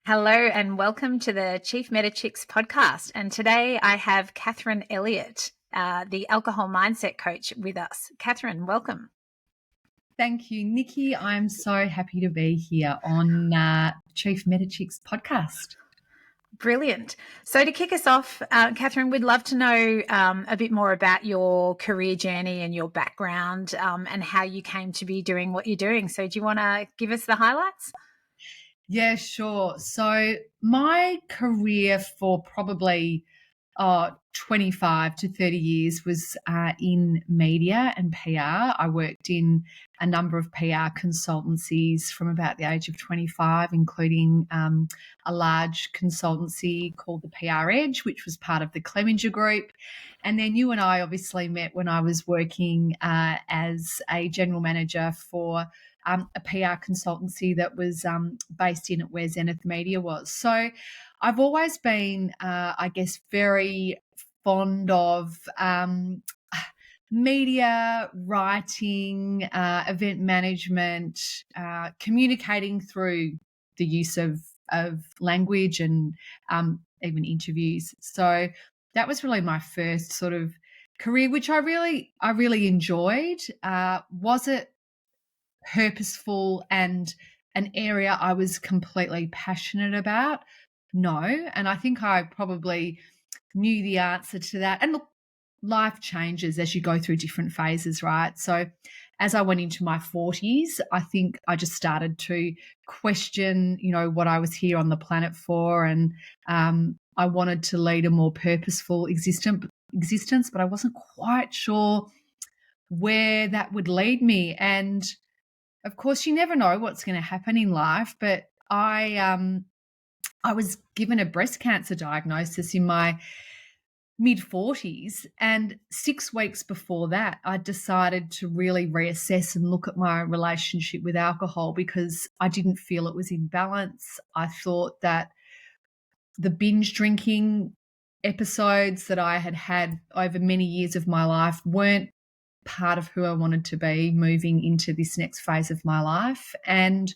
Hello and welcome to the Chief Meta Chicks podcast. And today I have Kathryn Elliott, the alcohol mindset coach, with us. Kathryn, welcome. Thank you, Nikki. I'm so happy to be here on Chief Meta Chicks podcast. Brilliant. So to kick us off, Kathryn, we'd love to know a bit more about your career journey and your background and how you came to be doing what you're doing. So do you want to give us the highlights? Yeah, sure. So my career for probably 25 to 30 years was in media and PR. I worked in a number of PR consultancies from about the age of 25, including a large consultancy called the PR Edge, which was part of the Clemenger Group. And then you and I obviously met when I was working as a general manager for a PR consultancy that was based in where Zenith Media was. So I've always been, I guess, very fond of media, writing, event management, communicating through the use of language and even interviews. So that was really my first sort of career, which I really enjoyed. Was it purposeful and an area I was completely passionate about? No. And I think I probably knew the answer to that. And look, life changes as you go through different phases, right? So as I went into my 40s, I think I just started to question, what I was here on the planet for. And I wanted to lead a more purposeful existence, but I wasn't quite sure where that would lead me. And of course, you never know what's going to happen in life, but I was given a breast cancer diagnosis in my mid-40s, and 6 weeks before that, I decided to really reassess and look at my relationship with alcohol because I didn't feel it was in balance. I thought that the binge drinking episodes that I had had over many years of my life weren't part of who I wanted to be moving into this next phase of my life. And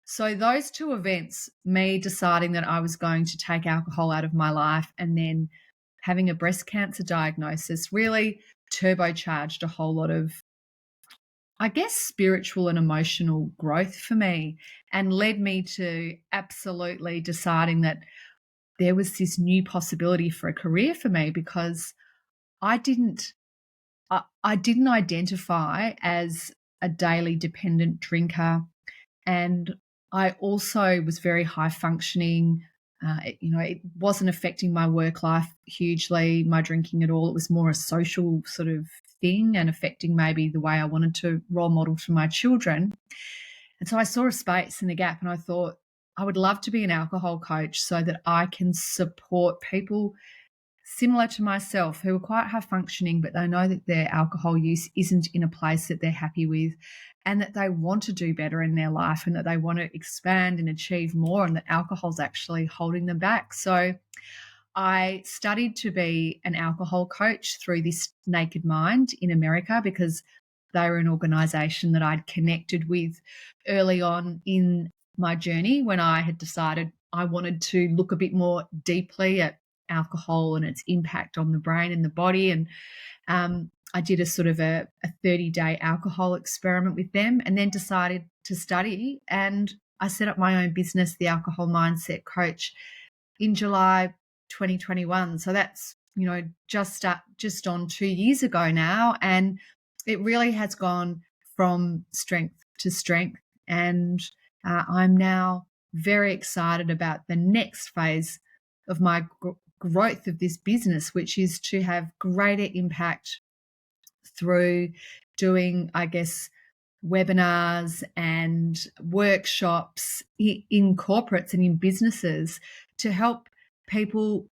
so those two events, me deciding that I was going to take alcohol out of my life and then having a breast cancer diagnosis, really turbocharged a whole lot of, I guess, spiritual and emotional growth for me, and led me to absolutely deciding that there was this new possibility for a career for me, because I didn't identify as a daily dependent drinker, and I also was very high functioning. It wasn't affecting my work life hugely, my drinking at all. It was more a social sort of thing and affecting maybe the way I wanted to role model for my children. And so I saw a space and a gap, and I thought I would love to be an alcohol coach so that I can support people similar to myself who are quite high functioning, but they know that their alcohol use isn't in a place that they're happy with, and that they want to do better in their life, and that they want to expand and achieve more, and that alcohol's actually holding them back. So I studied to be an alcohol coach through this Naked Mind in America, because they were an organization that I'd connected with early on in my journey when I had decided I wanted to look a bit more deeply at alcohol and its impact on the brain and the body. And I did a sort of a 30-day alcohol experiment with them, and then decided to study. And I set up my own business, the Alcohol Mindset Coach, in July 2021. So that's, just on 2 years ago now. And it really has gone from strength to strength. And I'm now very excited about the next phase of my growth of this business, which is to have greater impact through doing, I guess, webinars and workshops in corporates and in businesses to help people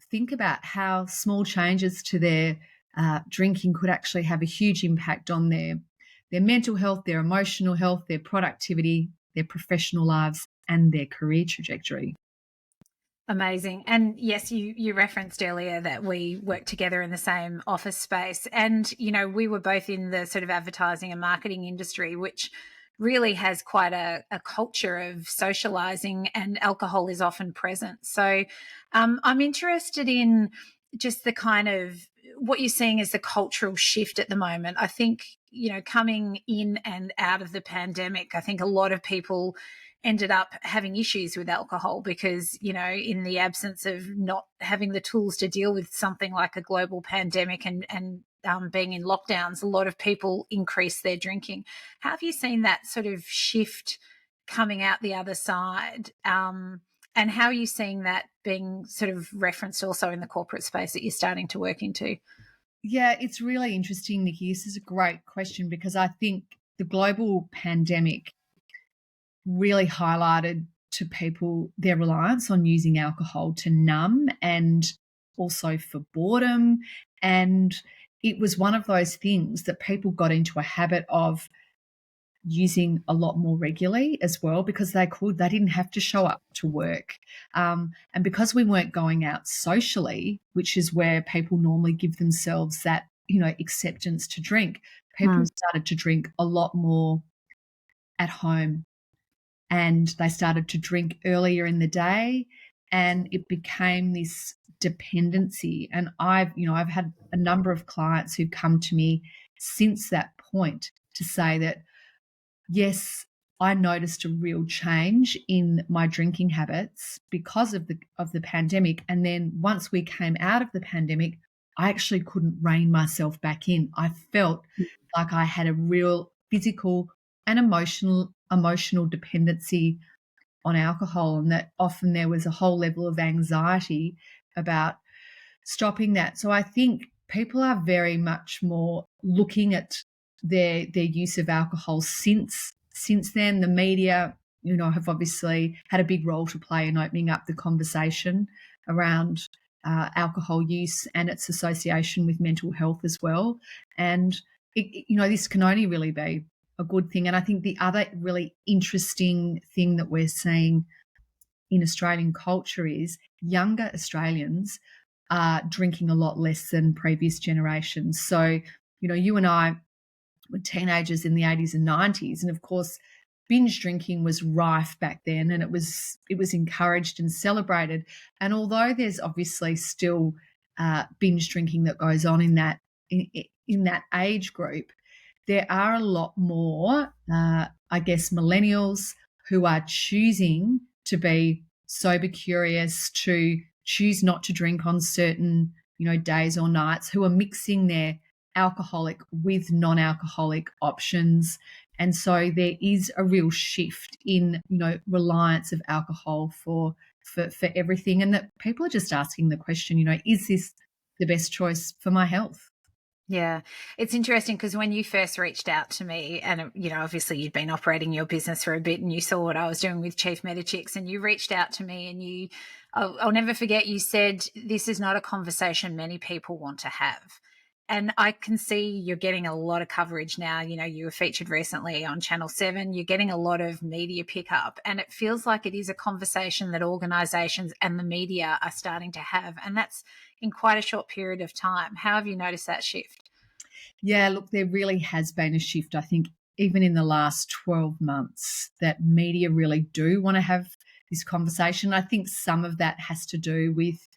think about how small changes to their drinking could actually have a huge impact on their mental health, their emotional health, their productivity, their professional lives, and their career trajectory. Amazing. And yes, you referenced earlier that we worked together in the same office space, and we were both in the sort of advertising and marketing industry, which really has quite a culture of socializing, and alcohol is often present. So I'm interested in just the kind of what you're seeing as the cultural shift at the moment. I think, coming in and out of the pandemic, I think a lot of people ended up having issues with alcohol because, in the absence of not having the tools to deal with something like a global pandemic and being in lockdowns, a lot of people increased their drinking. How have you seen that sort of shift coming out the other side? And how are you seeing that being sort of referenced also in the corporate space that you're starting to work into? Yeah, it's really interesting, Nikki. This is a great question because I think the global pandemic really highlighted to people their reliance on using alcohol to numb and also for boredom. And it was one of those things that people got into a habit of using a lot more regularly as well because they didn't have to show up to work. And because we weren't going out socially, which is where people normally give themselves that, acceptance to drink, people Mm. started to drink a lot more at home, and they started to drink earlier in the day, and it became this dependency. And I've had a number of clients who've come to me since that point to say that, yes, I noticed a real change in my drinking habits because of the pandemic. And then once we came out of the pandemic, I actually couldn't rein myself back in. I felt like I had a real physical and emotional dependency on alcohol, and that often there was a whole level of anxiety about stopping that. So I think people are very much more looking at their use of alcohol since then. The media, have obviously had a big role to play in opening up the conversation around alcohol use and its association with mental health as well. And this can only really be a good thing. And I think the other really interesting thing that we're seeing in Australian culture is younger Australians are drinking a lot less than previous generations. So, you and I were teenagers in the 80s and 90s, and of course, binge drinking was rife back then, and it was encouraged and celebrated. And although there's obviously still binge drinking that goes on in that age group, there are a lot more, I guess, millennials who are choosing to be sober curious, to choose not to drink on certain, days or nights, who are mixing their alcoholic with non-alcoholic options. And so there is a real shift in, reliance of alcohol for everything. And that people are just asking the question, is this the best choice for my health? Yeah, it's interesting because when you first reached out to me, and obviously you'd been operating your business for a bit, and you saw what I was doing with Chief Medachicks, and you reached out to me, and I'll never forget, you said, "This is not a conversation many people want to have." And I can see you're getting a lot of coverage now. You were featured recently on Channel 7. You're getting a lot of media pickup, and it feels like it is a conversation that organisations and the media are starting to have, and that's in quite a short period of time. How have you noticed that shift? Yeah, look, there really has been a shift, I think, even in the last 12 months, that media really do want to have this conversation. I think some of that has to do with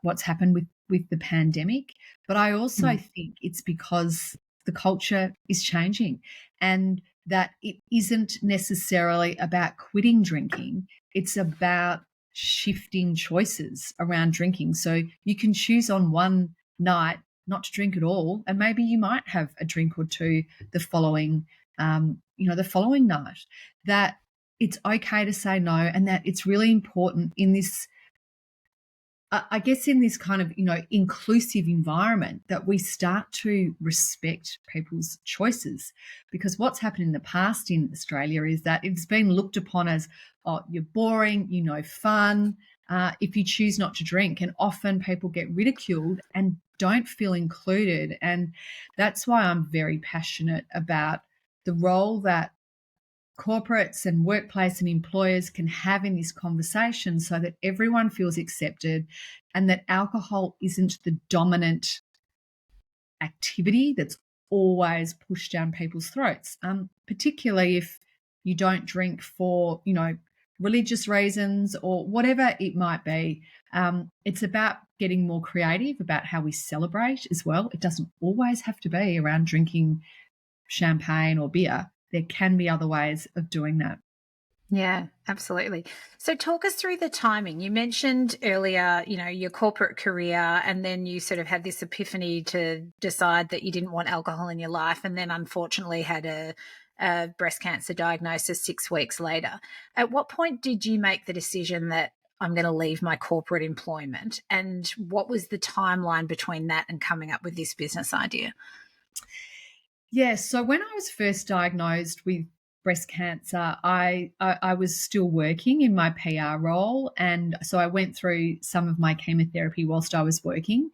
what's happened with the pandemic. But I also think it's because the culture is changing, and that it isn't necessarily about quitting drinking. It's about shifting choices around drinking. So you can choose on one night not to drink at all, and maybe you might have a drink or two the following, the following night. That it's okay to say no, and that it's really important in this, I guess, in this kind of, inclusive environment, that we start to respect people's choices. Because what's happened in the past in Australia is that it's been looked upon as, oh, you're boring, fun, if you choose not to drink. And often people get ridiculed and don't feel included. And that's why I'm very passionate about the role that corporates and workplace and employers can have in this conversation, so that everyone feels accepted, and that alcohol isn't the dominant activity that's always push down people's throats, particularly if you don't drink for, religious reasons or whatever it might be. It's about getting more creative about how we celebrate as well. It doesn't always have to be around drinking champagne or beer. There can be other ways of doing that. Yeah, absolutely. So talk us through the timing. You mentioned earlier, your corporate career, and then you sort of had this epiphany to decide that you didn't want alcohol in your life, and then unfortunately had a breast cancer diagnosis 6 weeks later. At what point did you make the decision that I'm going to leave my corporate employment? And what was the timeline between that and coming up with this business idea? Yeah, so when I was first diagnosed with breast cancer, I was still working in my PR role, and so I went through some of my chemotherapy whilst I was working.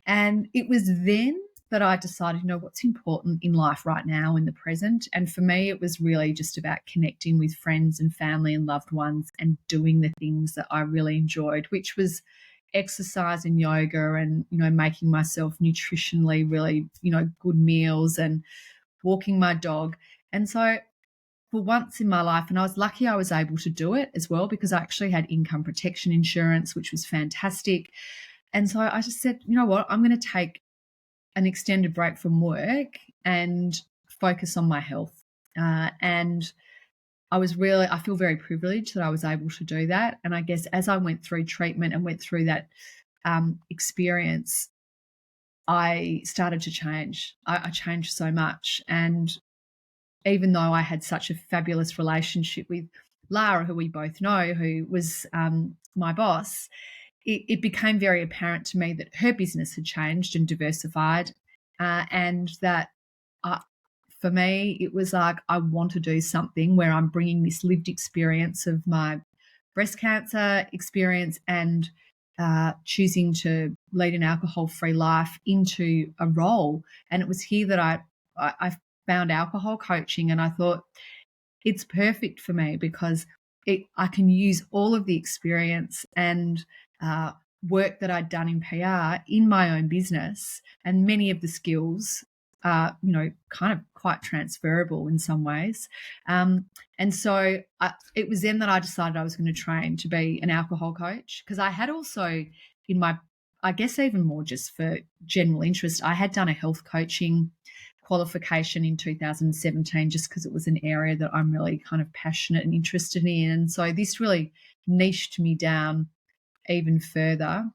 And it was then that I decided, what's important in life right now in the present. And for me, it was really just about connecting with friends and family and loved ones and doing the things that I really enjoyed, which was exercise and yoga and, making myself nutritionally really, good meals and walking my dog. And so for once in my life, and I was lucky I was able to do it as well because I actually had income protection insurance, which was fantastic. And so I just said, you know what, I'm going to take an extended break from work and focus on my health. And I feel very privileged that I was able to do that. And I guess as I went through treatment and went through that experience, I started to change. I changed so much. And even though I had such a fabulous relationship with Lara, who we both know, who was my boss, it became very apparent to me that her business had changed and diversified, and that for me, it was like I want to do something where I'm bringing this lived experience of my breast cancer experience and choosing to lead an alcohol-free life into a role. And it was here that I found alcohol coaching, and I thought it's perfect for me because I can use all of the experience and work that I'd done in PR in my own business, and many of the skills are, kind of quite transferable in some ways. And so it was then that I decided I was going to train to be an alcohol coach, because I had also in my, I guess even more just for general interest, I had done a health coaching qualification in 2017 just because it was an area that I'm really kind of passionate and interested in. And so this really niched me down even further.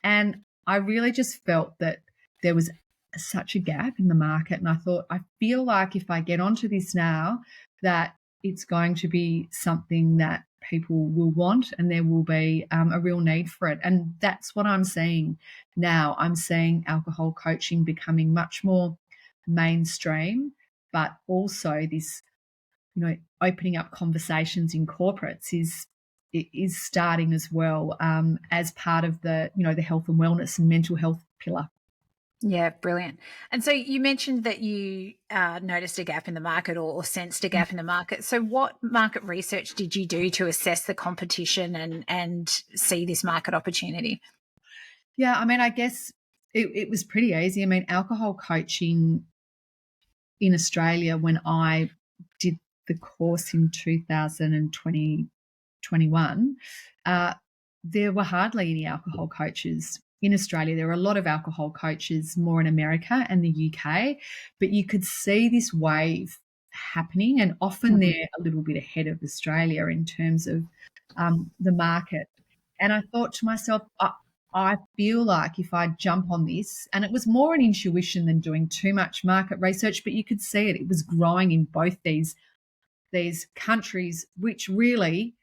And I really just felt that there was such a gap in the market. And I thought, I feel like if I get onto this now, that it's going to be something that people will want and there will be a real need for it. And that's what I'm seeing now. I'm seeing alcohol coaching becoming much more mainstream, but also this, opening up conversations in corporates is starting as well, as part of the, the health and wellness and mental health pillar. Yeah, brilliant. And so you mentioned that you noticed a gap in the market or sensed a gap in the market. So what market research did you do to assess the competition and see this market opportunity? Yeah, I mean, I guess it was pretty easy. I mean, alcohol coaching in Australia, when I did the course in 2021, there were hardly any alcohol coaches in Australia. There were a lot of alcohol coaches more in America and the UK, but you could see this wave happening, and often they're a little bit ahead of Australia in terms of the market. And I thought to myself, I feel like if I jump on this, and it was more an intuition than doing too much market research, but you could see it was growing in both these countries, which really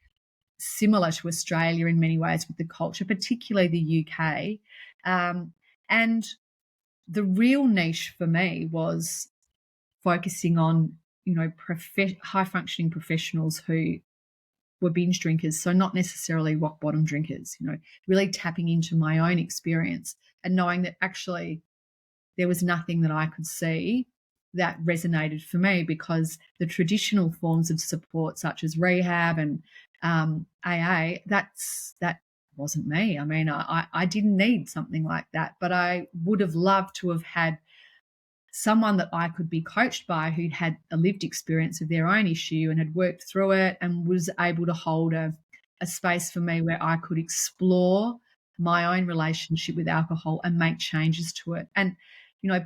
similar to Australia in many ways with the culture, particularly the UK. And the real niche for me was focusing on, high functioning professionals who were binge drinkers, so not necessarily rock bottom drinkers, really tapping into my own experience and knowing that actually there was nothing that I could see that resonated for me, because the traditional forms of support such as rehab and AA, that wasn't me. I mean, I didn't need something like that, but I would have loved to have had someone that I could be coached by who'd had a lived experience of their own issue and had worked through it and was able to hold a space for me where I could explore my own relationship with alcohol and make changes to it. And,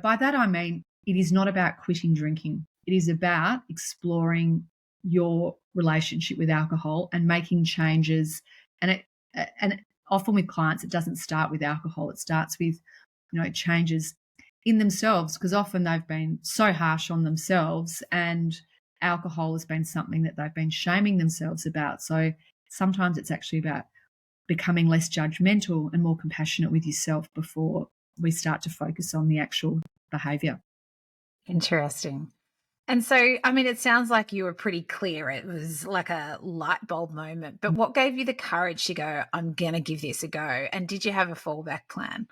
by that I mean it is not about quitting drinking. It is about exploring your relationship with alcohol and making changes. And often with clients, it doesn't start with alcohol. It starts with, changes in themselves, because often they've been so harsh on themselves and alcohol has been something that they've been shaming themselves about. So sometimes it's actually about becoming less judgmental and more compassionate with yourself before we start to focus on the actual behaviour. Interesting. And so, I mean, it sounds like you were pretty clear. It was like a light bulb moment. But what gave you the courage to go, I'm going to give this a go? And did you have a fallback plan?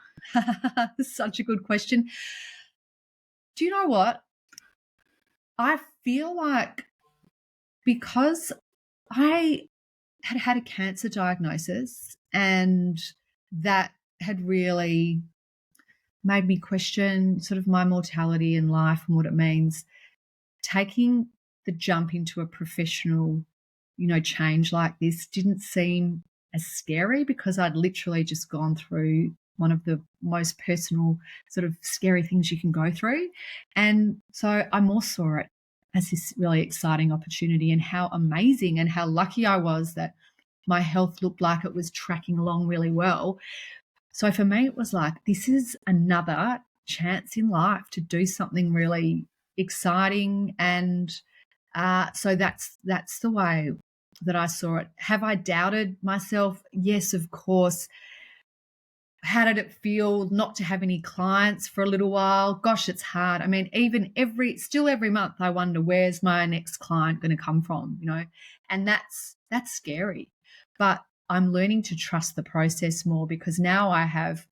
Such a good question. Do you know what? I feel like because I had a cancer diagnosis and that had really made me question sort of my mortality in life and what it means, taking the jump into a professional, change like this didn't seem as scary, because I'd literally just gone through one of the most personal sort of scary things you can go through. And so I more saw it as this really exciting opportunity, and how amazing and how lucky I was that my health looked like it was tracking along really well. So for me, it was like, this is another chance in life to do something really exciting. And so that's the way that I saw it. Have I doubted myself? Yes, of course. How did it feel not to have any clients for a little while? Gosh, it's hard. I mean, even every month I wonder, where's my next client going to come from, and that's scary. But I'm learning to trust the process more, because now I have,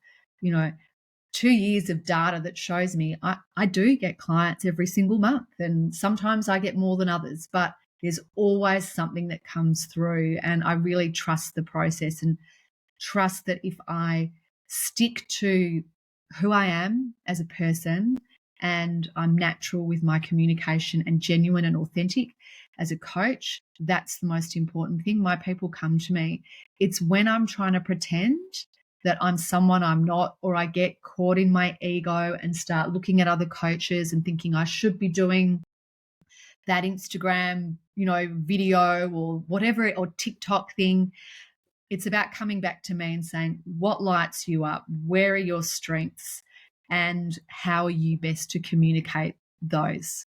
2 years of data that shows me I do get clients every single month, and sometimes I get more than others, but there's always something that comes through, and I really trust the process and trust that if I stick to who I am as a person, and I'm natural with my communication and genuine and authentic as a coach, that's the most important thing. My people come to me. It's when I'm trying to pretend that I'm someone I'm not, or I get caught in my ego and start looking at other coaches and thinking I should be doing that Instagram, video or whatever, or TikTok thing. It's about coming back to me and saying, what lights you up? Where are your strengths? And how are you best to communicate those?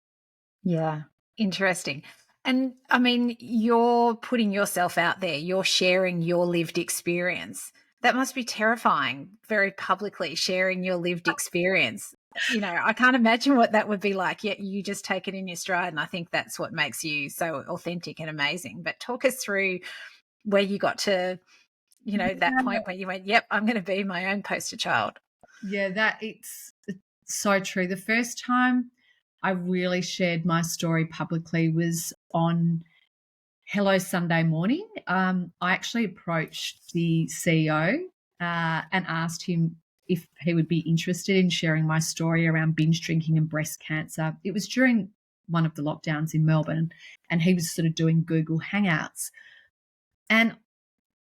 Yeah, interesting. And I mean, you're putting yourself out there, you're sharing your lived experience. That must be terrifying, very publicly sharing your lived experience. I can't imagine what that would be like, yet you just take it in your stride. And I think that's what makes you so authentic and amazing. But talk us through where you got to, that point where you went, yep, I'm going to be my own poster child. Yeah, it's so true. The first time I really shared my story publicly was on Hello Sunday Morning. I actually approached the CEO and asked him if he would be interested in sharing my story around binge drinking and breast cancer. It was during one of the lockdowns in Melbourne, and he was sort of doing Google Hangouts. And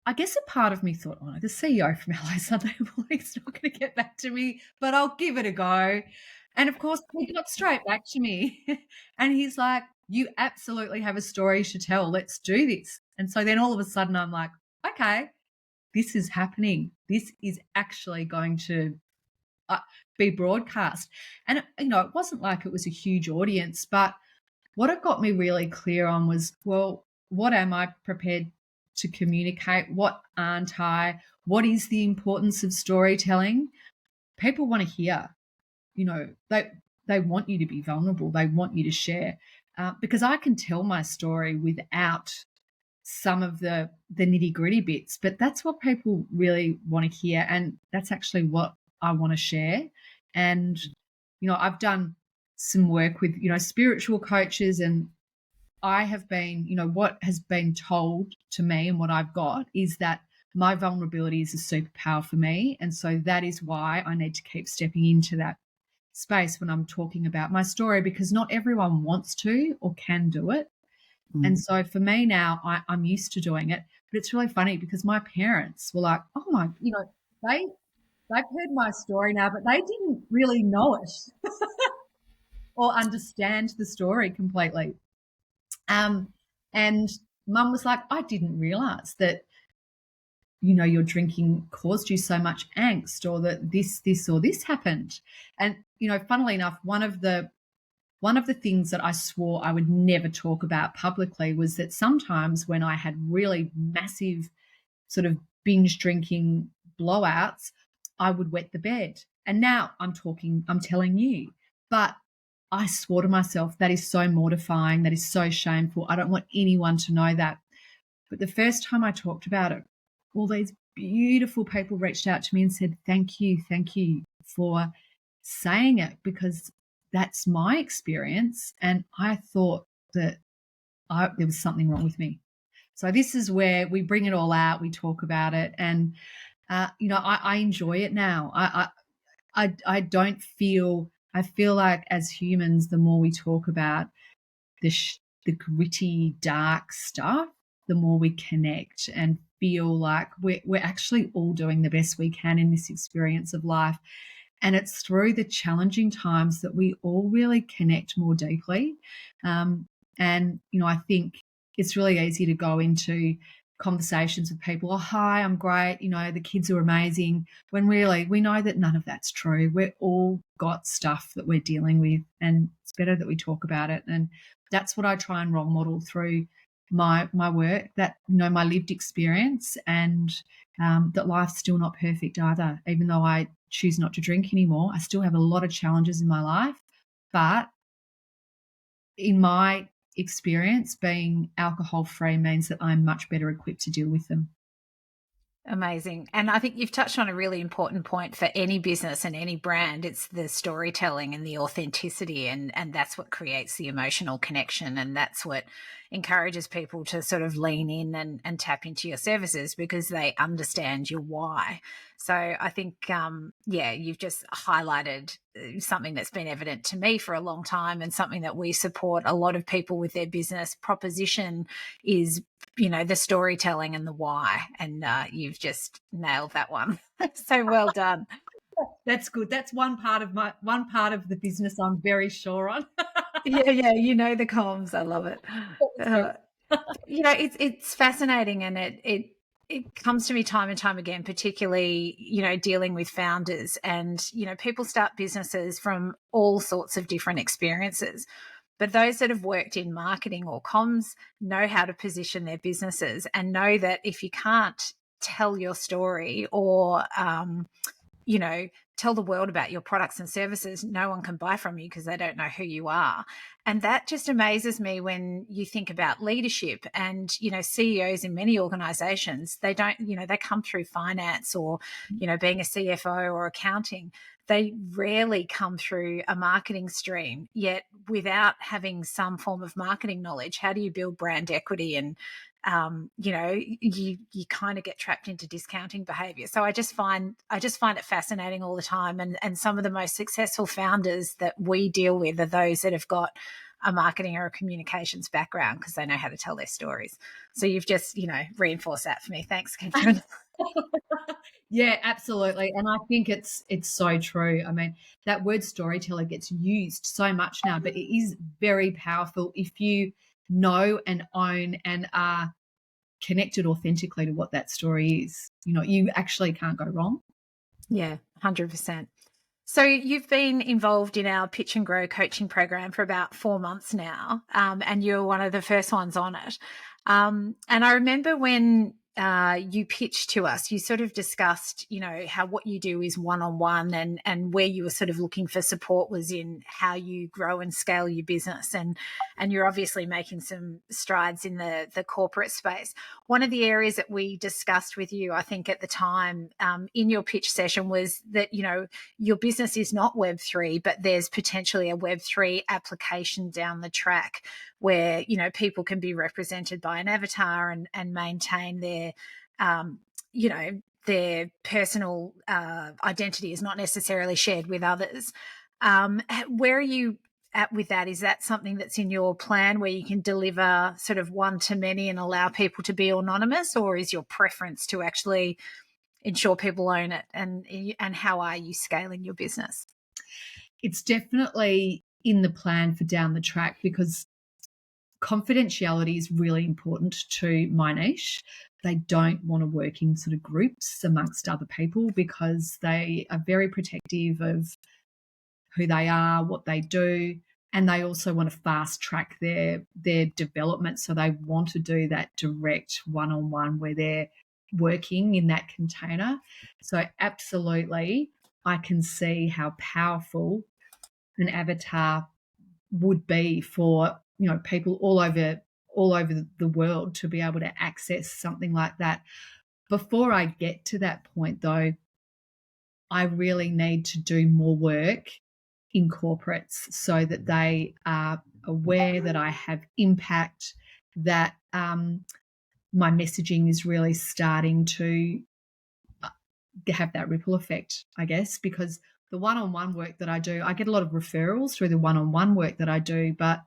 I guess a part of me thought, the CEO from Hello Sunday Morning's not going to get back to me, but I'll give it a go. And of course, he got straight back to me. And he's like, you absolutely have a story to tell. Let's do this. And so then all of a sudden I'm like, okay, this is happening. This is actually going to be broadcast. And, it wasn't like it was a huge audience, but what it got me really clear on was, well, what am I prepared to communicate? What aren't I? What is the importance of storytelling? People want to hear, they want you to be vulnerable. They want you to share, because I can tell my story without some of the nitty gritty bits, but that's what people really want to hear. And that's actually what I want to share. And, I've done some work with, spiritual coaches, and I have been, what has been told to me and what I've got is that my vulnerability is a superpower for me. And so that is why I need to keep stepping into that space when I'm talking about my story, because not everyone wants to or can do it. And so for me now, I'm used to doing it. But it's really funny because my parents were like, oh my, they've heard my story now, but they didn't really know it or understand the story completely. And mum was like, I didn't realize that, your drinking caused you so much angst, or that this, or this happened. And, funnily enough, one of the things that I swore I would never talk about publicly was that sometimes when I had really massive sort of binge drinking blowouts, I would wet the bed. And now I'm telling you. But I swore to myself, that is so mortifying. That is so shameful. I don't want anyone to know that. But the first time I talked about it, all these beautiful people reached out to me and said, thank you for saying it, because that's my experience. And I thought that there was something wrong with me. So this is where we bring it all out. We talk about it, and I enjoy it now. I don't feel. I feel like as humans, the more we talk about the gritty, dark stuff, the more we connect and feel like we're actually all doing the best we can in this experience of life. And it's through the challenging times that we all really connect more deeply. And I think it's really easy to go into conversations with people, oh, hi, I'm great, the kids are amazing, when really we know that none of that's true. We're all got stuff that we're dealing with, and it's better that we talk about it. And that's what I try and role model through my work, that, my lived experience, and that life's still not perfect either. Even though I choose not to drink anymore, I still have a lot of challenges in my life. But in my experience, being alcohol free means that I'm much better equipped to deal with them. Amazing. And I think you've touched on a really important point for any business and any brand. It's the storytelling and the authenticity, and that's what creates the emotional connection, and that's what encourages people to sort of lean in and tap into your services, because they understand your why. So I think, you've just highlighted something that's been evident to me for a long time, and something that we support a lot of people with their business proposition is, the storytelling and the why. And you've just nailed that one. So well done. That's good. That's one part of the business I'm very sure on. Yeah, the comms. I love it. It's fascinating, and it comes to me time and time again, particularly, dealing with founders, and, people start businesses from all sorts of different experiences. But those that have worked in marketing or comms know how to position their businesses, and know that if you can't tell your story, or, tell the world about your products and services, no one can buy from you because they don't know who you are. And that just amazes me when you think about leadership, and, CEOs in many organizations, they don't, they come through finance, or, being a CFO or accounting. They rarely come through a marketing stream, yet without having some form of marketing knowledge, how do you build brand equity? And you kind of get trapped into discounting behavior. So I just find it fascinating all the time. And some of the most successful founders that we deal with are those that have got a marketing or a communications background, because they know how to tell their stories. So you've just, reinforced that for me. Thanks, Kathryn. Yeah, absolutely. And I think it's so true. I mean, that word storyteller gets used so much now, but it is very powerful if you know and own and are connected authentically to what that story is. You actually can't go wrong. Yeah, 100%. So you've been involved in our Pitch and Grow coaching program for about 4 months now, and you're one of the first ones on it. And I remember when you pitched to us, you sort of discussed, how what you do is one-on-one, and where you were sort of looking for support was in how you grow and scale your business. And you're obviously making some strides in the corporate space. One of the areas that we discussed with you, I think at the time, in your pitch session, was that, your business is not Web3, but there's potentially a Web3 application down the track where, people can be represented by an avatar and maintain their, their personal identity is not necessarily shared with others. Where are you at with that? Is that something that's in your plan where you can deliver sort of one to many and allow people to be anonymous, or is your preference to actually ensure people own it? And how are you scaling your business? It's definitely in the plan for down the track, because confidentiality is really important to my niche. They don't want to work in sort of groups amongst other people because they are very protective of who they are, what they do, and they also want to fast track their development. So they want to do that direct one-on-one where they're working in that container. So absolutely, I can see how powerful an avatar would be for, you know, people all over the world to be able to access something like that. Before I get to that point, though, I really need to do more work in corporates so that they are aware that I have impact, that my messaging is really starting to have that ripple effect, I guess, because the one-on-one work that I do, I get a lot of referrals through the one-on-one work that I do, but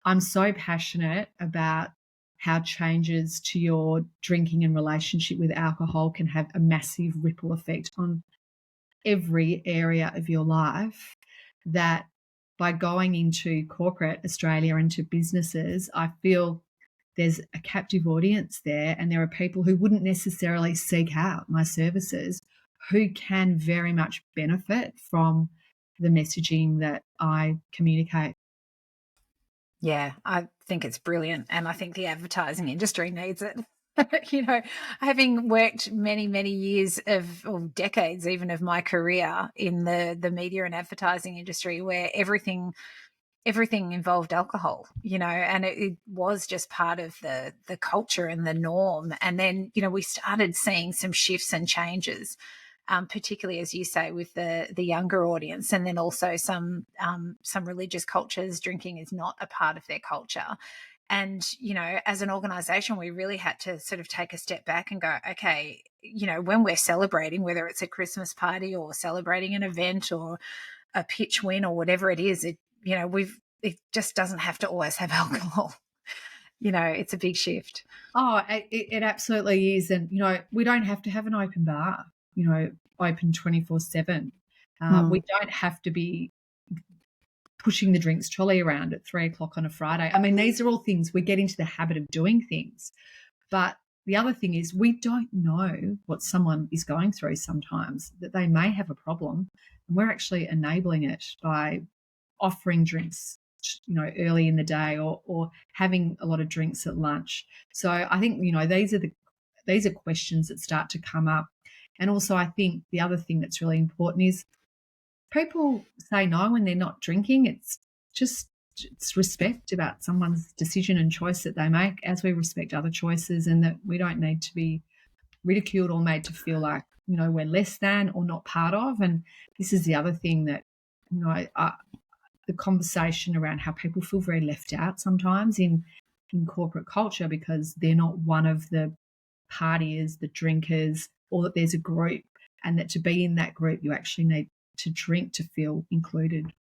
I'm so passionate about how changes to your drinking and relationship with alcohol can have a massive ripple effect on every area of your life, that by going into corporate Australia, into businesses, I feel there's a captive audience there, and there are people who wouldn't necessarily seek out my services who can very much benefit from the messaging that I communicate. Yeah, I think it's brilliant, and I think the advertising industry needs it. You know, having worked many, many years of, or decades even, of my career in the media and advertising industry, where everything involved alcohol, you know, and it was just part of the culture and the norm. And then, you know, we started seeing some shifts and changes, particularly, as you say, with the younger audience, and then also some religious cultures, drinking is not a part of their culture. And, you know, as an organization, we really had to sort of take a step back and go, okay, you know, when we're celebrating, whether it's a Christmas party or celebrating an event or a pitch win or whatever it is, you know, it just doesn't have to always have alcohol. You know, it's a big shift. Oh, it absolutely is. And, you know, we don't have to have an open bar, you know, open 24/7. We don't have to be pushing the drinks trolley around at 3 o'clock on a Friday. I mean, these are all things we get into the habit of doing things. But the other thing is, we don't know what someone is going through sometimes, that they may have a problem. And we're actually enabling it by offering drinks, you know, early in the day, or having a lot of drinks at lunch. So I think, you know, these are questions that start to come up. And also, I think the other thing that's really important is people say no when they're not drinking. It's respect about someone's decision and choice that they make, as we respect other choices, and that we don't need to be ridiculed or made to feel like, you know, we're less than or not part of. And this is the other thing that, you know, the conversation around how people feel very left out sometimes in corporate culture because they're not one of the partiers, the drinkers, or that there's a group, and that to be in that group you actually need to drink to feel included.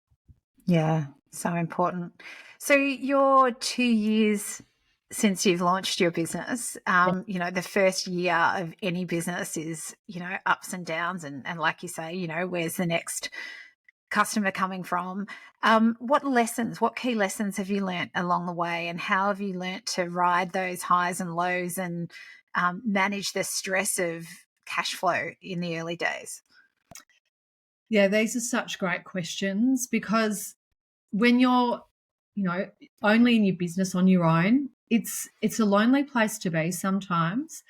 Yeah, so important. So you're 2 years since you've launched your business. You know, the first year of any business is, you know, ups and downs, and like you say, you know, where's the next customer coming from? What key lessons have you learnt along the way, and how have you learnt to ride those highs and lows and manage the stress of cash flow in the early days? Yeah, these are such great questions, because when you're, you know, only in your business on your own, it's a lonely place to be sometimes.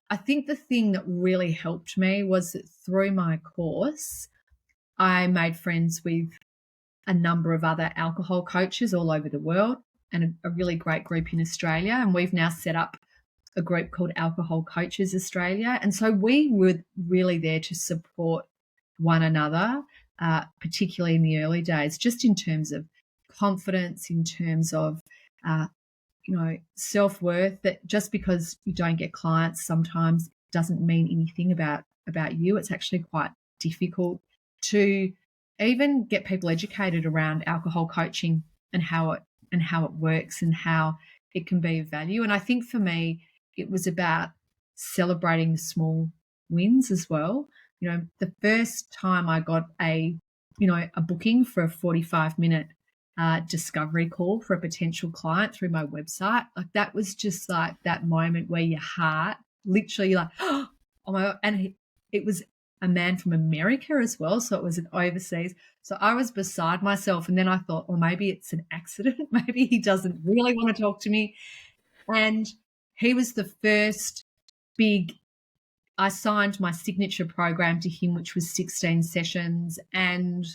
I think the thing that really helped me was that through my course, I made friends with a number of other alcohol coaches all over the world, and a really great group in Australia. And we've now set up a group called Alcohol Coaches Australia. And so we were really there to support one another, particularly in the early days, just in terms of confidence, in terms of, you know, self-worth, that just because you don't get clients sometimes doesn't mean anything about you. It's actually quite difficult to even get people educated around alcohol coaching and how it works and how it can be of value. And I think for me, it was about celebrating the small wins as well. You know, the first time I got a booking for a 45-minute discovery call for a potential client through my website, like that was just like that moment where your heart literally like, oh my God. And it was a man from America as well. So it was an overseas. So I was beside myself. And then I thought, well, maybe it's an accident. Maybe he doesn't really want to talk to me. And he was the first I signed my signature program to him, which was 16 sessions. And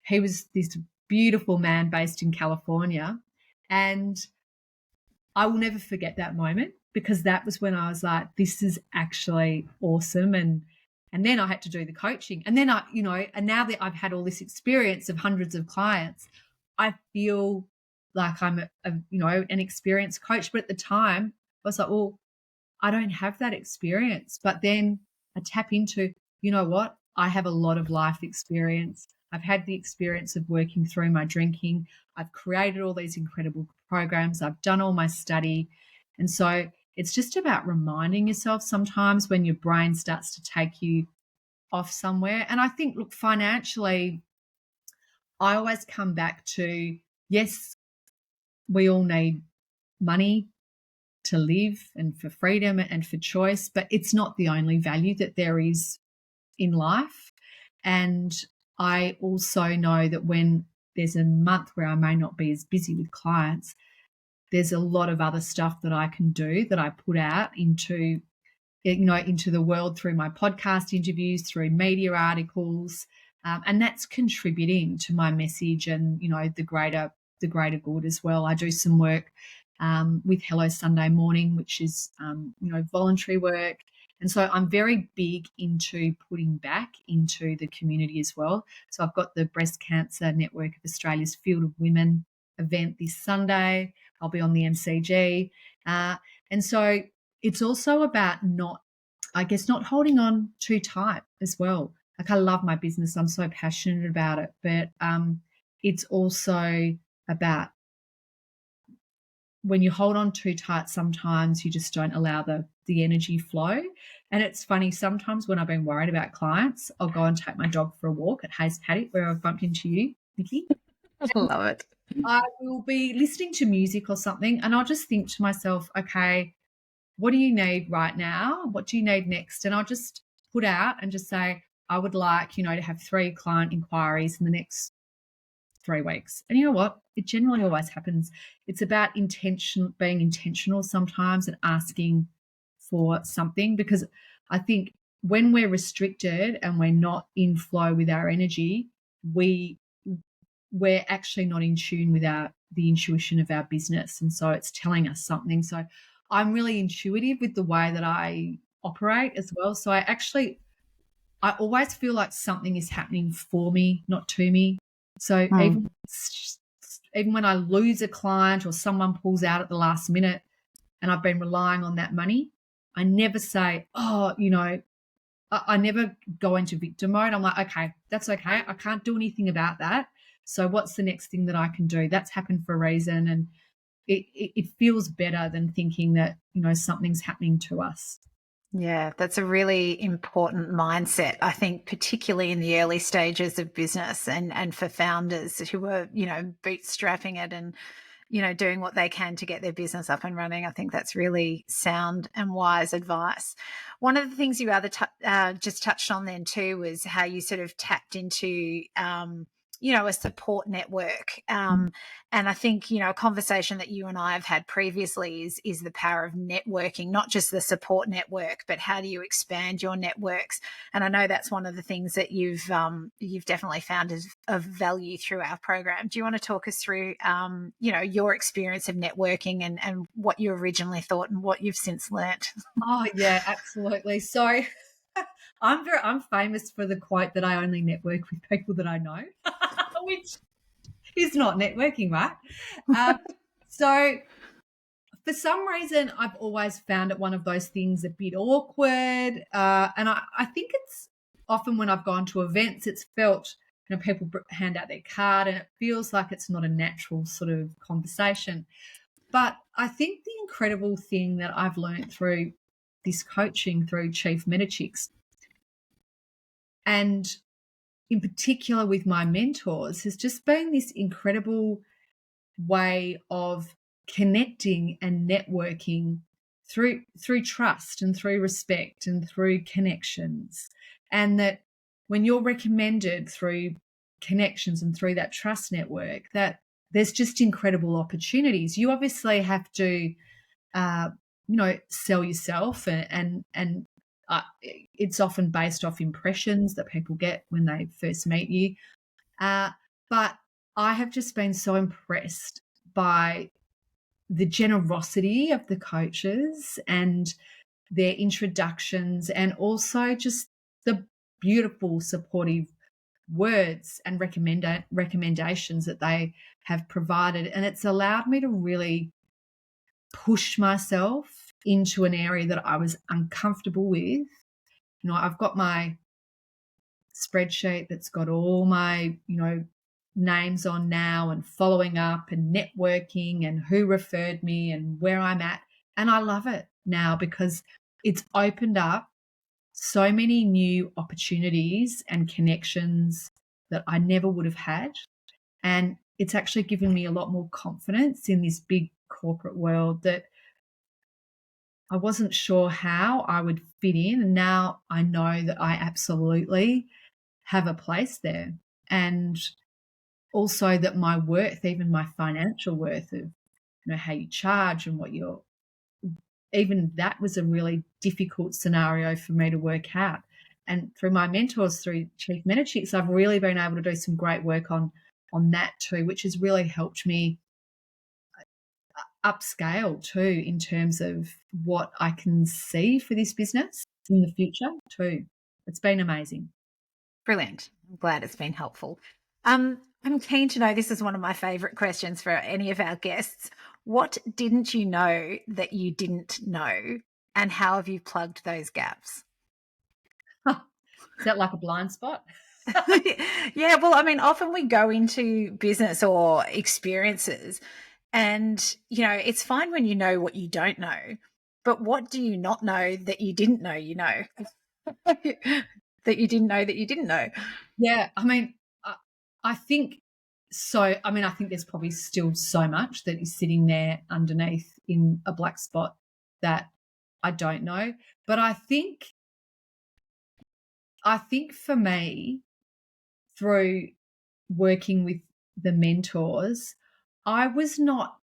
he was this beautiful man based in California. And I will never forget that moment, because that was when I was like, this is actually awesome. And then I had to do the coaching. And then and now that I've had all this experience of hundreds of clients, I feel like I'm an experienced coach. But at the time I was like, well, I don't have that experience. But then I tap into, you know what? I have a lot of life experience. I've had the experience of working through my drinking. I've created all these incredible programs. I've done all my study. And so it's just about reminding yourself sometimes when your brain starts to take you off somewhere. And I think, look, financially, I always come back to, yes, we all need money to live and for freedom and for choice, but it's not the only value that there is in life. And I also know that when there's a month where I may not be as busy with clients, there's a lot of other stuff that I can do that I put out into the world through my podcast interviews, through media articles, and that's contributing to my message and the greater good as well. I do some work with Hello Sunday Morning, which is voluntary work. And so I'm very big into putting back into the community as well. So I've got the Breast Cancer Network of Australia's Field of Women event this Sunday. I'll be on the MCG. And so it's also about not holding on too tight as well. Like, I love my business. I'm so passionate about it. But it's also about when you hold on too tight, sometimes you just don't allow the energy flow. And it's funny, sometimes when I've been worried about clients, I'll go and take my dog for a walk at Hayes Paddock, where I've bumped into you, Nikki. Love it. I will be listening to music or something, and I'll just think to myself, okay, what do you need right now? What do you need next? And I'll just put out and just say, I would like, to have 3 client inquiries in the next 3 weeks. And you know what? It generally always happens. It's about being intentional sometimes and asking for something, because I think when we're restricted and we're not in flow with our energy, we're actually not in tune with the intuition of our business. And so it's telling us something. So I'm really intuitive with the way that I operate as well. So I always feel like something is happening for me, not to me. So even when I lose a client or someone pulls out at the last minute and I've been relying on that money, I never say, I never go into victim mode. I'm like, okay, that's okay. I can't do anything about that. So what's the next thing that I can do? That's happened for a reason. And it feels better than thinking that, something's happening to us. Yeah, that's a really important mindset, I think, particularly in the early stages of business and for founders who are, bootstrapping it and, doing what they can to get their business up and running. I think that's really sound and wise advice. One of the things you just touched on then too was how you sort of tapped into a support network. And I think, a conversation that you and I have had previously is the power of networking, not just the support network, but how do you expand your networks? And I know that's one of the things that you've definitely found is of value through our program. Do you want to talk us through, your experience of networking and what you originally thought and what you've since learnt? Oh, yeah, absolutely. So I'm famous for the quote that I only network with people that I know, which is not networking, right? So for some reason, I've always found it one of those things a bit awkward. And I think it's often when I've gone to events, it's felt people hand out their card and it feels like it's not a natural sort of conversation. But I think the incredible thing that I've learned through this coaching through Chief Metachicks, and in particular with my mentors, has just been this incredible way of connecting and networking through trust and through respect and through connections. And that when you're recommended through connections and through that trust network, that there's just incredible opportunities. You obviously have to sell yourself, and it's often based off impressions that people get when they first meet you. But I have just been so impressed by the generosity of the coaches and their introductions, and also just the beautiful supportive words and recommendations that they have provided. And it's allowed me to really push myself into an area that I was uncomfortable with. I've got my spreadsheet that's got all my, names on now, and following up and networking and who referred me and where I'm at. And I love it now because it's opened up so many new opportunities and connections that I never would have had. And it's actually given me a lot more confidence in this big corporate world that I wasn't sure how I would fit in. And now I know that I absolutely have a place there. And also that my worth, even my financial worth of, how you charge and what you're, even that was a really difficult scenario for me to work out. And through my mentors, through Chief Metachicks, I've really been able to do some great work on that too, which has really helped me upscale too in terms of what I can see for this business in the future too. It's been amazing. Brilliant. I'm glad it's been helpful. I'm keen to know, this is one of my favourite questions for any of our guests. What didn't you know that you didn't know, and how have you plugged those gaps? Is that like a blind spot? Yeah, well, I mean, often we go into business or experiences and, it's fine when you know what you don't know, but what do you not know that you didn't know that you didn't know that you didn't know? Yeah, I mean, I think so. I mean, I think there's probably still so much that is sitting there underneath in a black spot that I don't know. But I think for me, through working with the mentors, I was not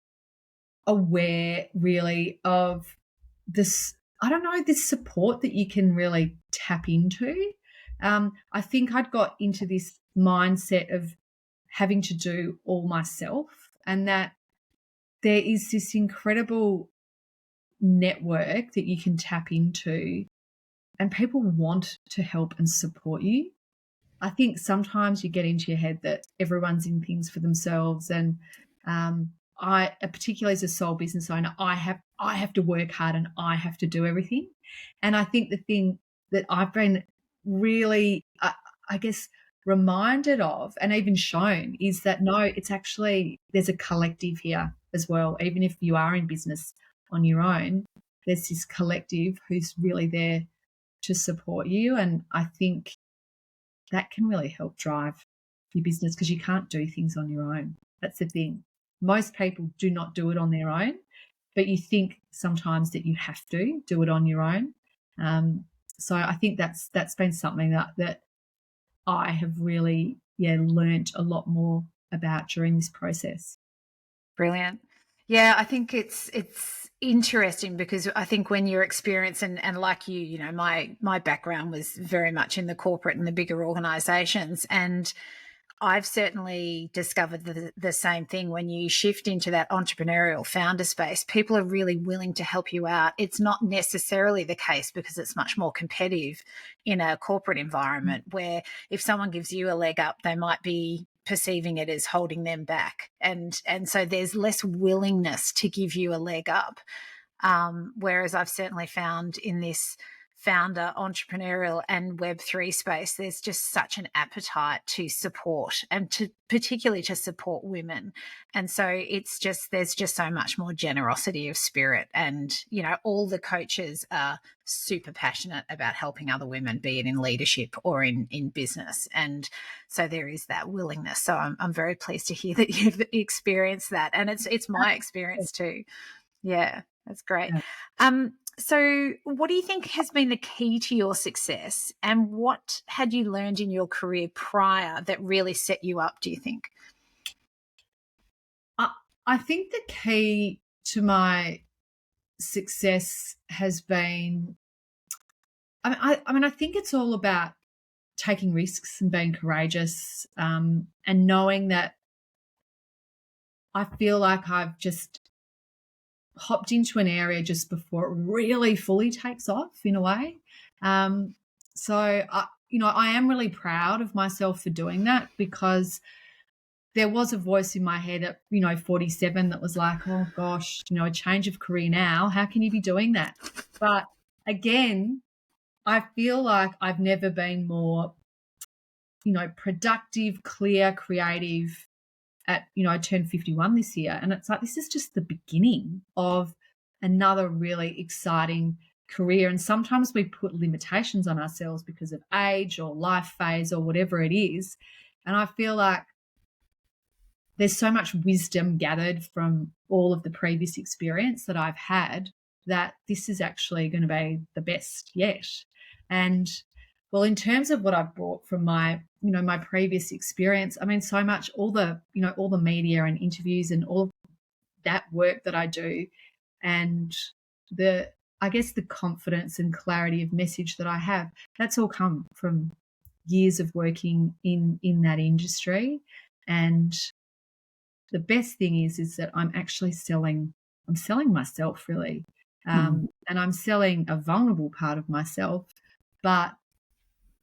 aware really of this, I don't know, this support that you can really tap into. I think I'd got into this mindset of having to do all myself, and that there is this incredible network that you can tap into, and people want to help and support you. I think sometimes you get into your head that everyone's in things for themselves, and particularly as a sole business owner, I have to work hard and I have to do everything. And I think the thing that I've been really, I guess, reminded of and even shown is that no, it's actually, there's a collective here as well. Even if you are in business on your own, there's this collective who's really there to support you. And I think that can really help drive your business, because you can't do things on your own. That's the thing. Most people do not do it on their own, but you think sometimes that you have to do it on your own. So I think that's been something that I have really learnt a lot more about during this process. Brilliant. Yeah, I think it's interesting, because I think when you're experienced and like you, my background was very much in the corporate and the bigger organizations, and I've certainly discovered the same thing. When you shift into that entrepreneurial founder space, people are really willing to help you out. It's not necessarily the case, because it's much more competitive in a corporate environment, where if someone gives you a leg up, they might be perceiving it as holding them back. And so there's less willingness to give you a leg up. Whereas I've certainly found in this founder, entrepreneurial and Web3 space, there's just such an appetite to support and to particularly to support women. And so it's just, there's just so much more generosity of spirit. And, you know, all the coaches are super passionate about helping other women, be it in leadership or in business. And so there is that willingness. So I'm very pleased to hear that you've experienced that. And it's my experience too. Yeah, that's great. So what do you think has been the key to your success, and what had you learned in your career prior that really set you up, do you think? I think the key to my success has been, I think it's all about taking risks and being courageous, and knowing that I feel like I've just hopped into an area just before it really fully takes off in a way. So I am really proud of myself for doing that, because there was a voice in my head at 47 that was like, oh gosh, a change of career now, how can you be doing that? But again, I feel like I've never been more productive, clear, creative. I turned 51 this year, and it's like, this is just the beginning of another really exciting career. And sometimes we put limitations on ourselves because of age or life phase or whatever it is. And I feel like there's so much wisdom gathered from all of the previous experience that I've had, that this is actually going to be the best yet. And well, in terms of what I've brought from my previous experience, I mean, so much, all the media and interviews and all that work that I do, and the confidence and clarity of message that I have, that's all come from years of working in that industry. And the best thing is that I'm actually selling myself, really. And I'm selling a vulnerable part of myself, but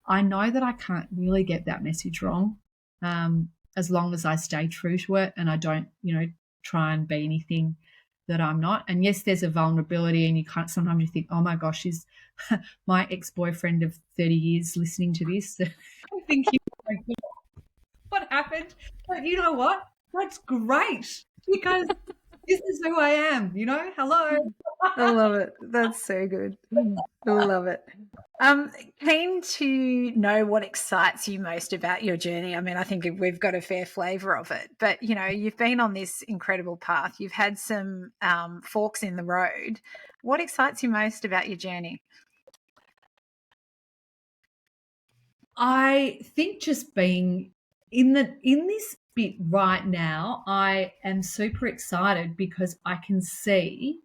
I know that I can't really get that message wrong, as long as I stay true to it and I don't, try and be anything that I'm not. And yes, there's a vulnerability, and sometimes you think, oh my gosh, is my ex-boyfriend of 30 years listening to this? I think, what happened? But you know what? That's great, because this is who I am, hello. I love it. That's so good. I love it. Keen to know what excites you most about your journey. I mean, I think we've got a fair flavour of it, but you've been on this incredible path. You've had some forks in the road. What excites you most about your journey? I think just being in this bit right now, I am super excited, because I can see,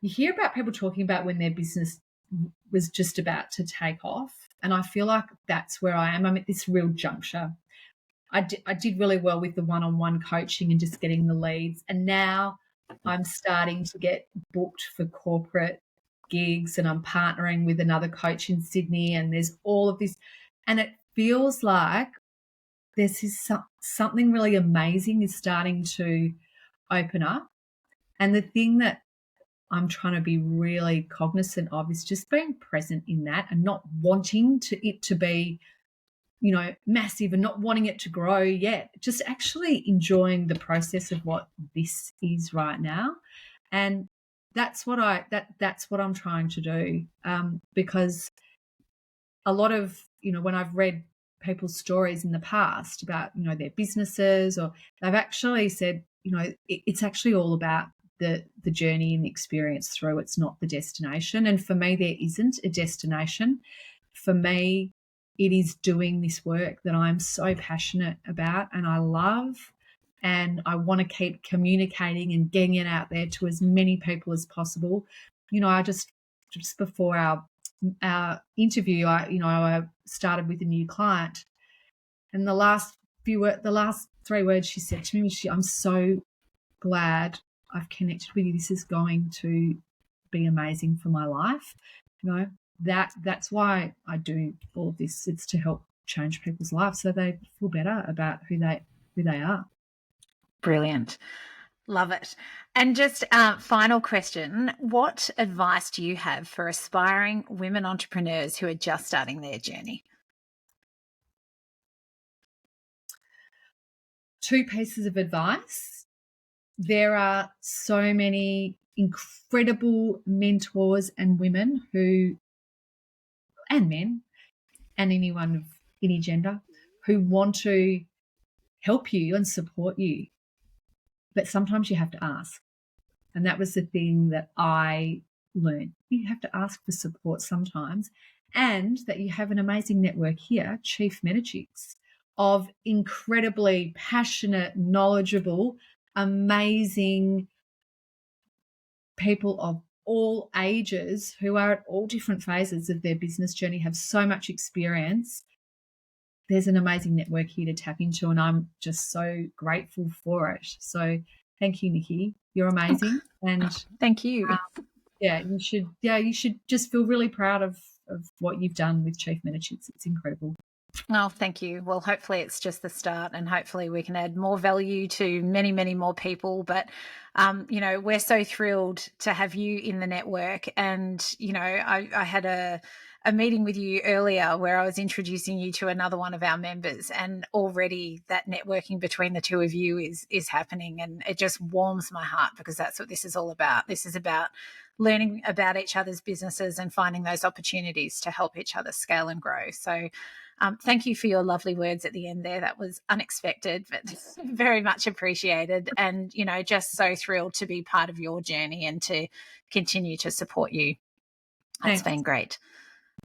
you hear about people talking about when their business was just about to take off, and I feel like that's where I am. I'm at this real juncture. I did really well with the one-on-one coaching and just getting the leads, and now I'm starting to get booked for corporate gigs, and I'm partnering with another coach in Sydney, and there's all of this, and it feels like there's something really amazing is starting to open up. And the thing that I'm trying to be really cognizant of is just being present in that, and not wanting it to be, massive, and not wanting it to grow yet. Just actually enjoying the process of what this is right now. And that's what I'm trying to do, because a lot of, when I've read people's stories in the past about, their businesses, or they've actually said, it's actually all about the journey and the experience through. It's not the destination. And for me, there isn't a destination. For me, it is doing this work that I'm so passionate about and I love, and I want to keep communicating and getting it out there to as many people as possible. I just before our interview, I started with a new client, and the last 3 words she said to me was, I'm so glad I've connected with you. This is going to be amazing for my life. That's why I do all of this. It's to help change people's lives so they feel better about who they are. Brilliant. Love it. And just final question, what advice do you have for aspiring women entrepreneurs who are just starting their journey? 2 pieces of advice. There are so many incredible mentors and women and men, and anyone of any gender, who want to help you and support you. But sometimes you have to ask. And that was the thing that I learned. You have to ask for support sometimes, and that you have an amazing network here, Chief Medichicks, of incredibly passionate, knowledgeable, amazing people of all ages who are at all different phases of their business journey, have so much experience. There's an amazing network here to tap into, and I'm just so grateful for it. So thank you, Nikki. You're amazing. And thank you. you should just feel really proud of what you've done with Chief Medichicks. It's incredible. Oh, thank you. Well, hopefully it's just the start, and hopefully we can add more value to many, many more people. But, we're so thrilled to have you in the network. And, I had a meeting with you earlier where I was introducing you to another one of our members, and already that networking between the two of you is happening, and it just warms my heart, because that's what this is all about. This is about learning about each other's businesses and finding those opportunities to help each other scale and grow. So thank you for your lovely words at the end there. That was unexpected, but very much appreciated. And, just so thrilled to be part of your journey and to continue to support you. It's been great.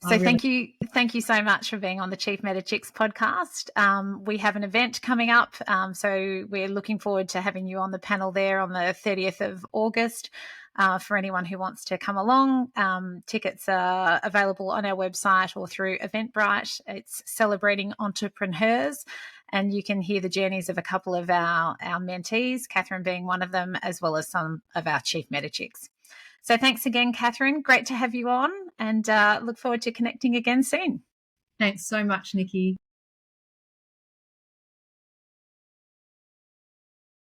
So thank you so much for being on the Chief Medichicks podcast. We have an event coming up, so we're looking forward to having you on the panel there on the 30th of August. For anyone who wants to come along, tickets are available on our website or through Eventbrite. It's celebrating entrepreneurs, and you can hear the journeys of a couple of our mentees, Kathryn being one of them, as well as some of our Chief Medichicks. So thanks again, Kathryn. Great to have you on, and look forward to connecting again soon. Thanks so much, Nikki.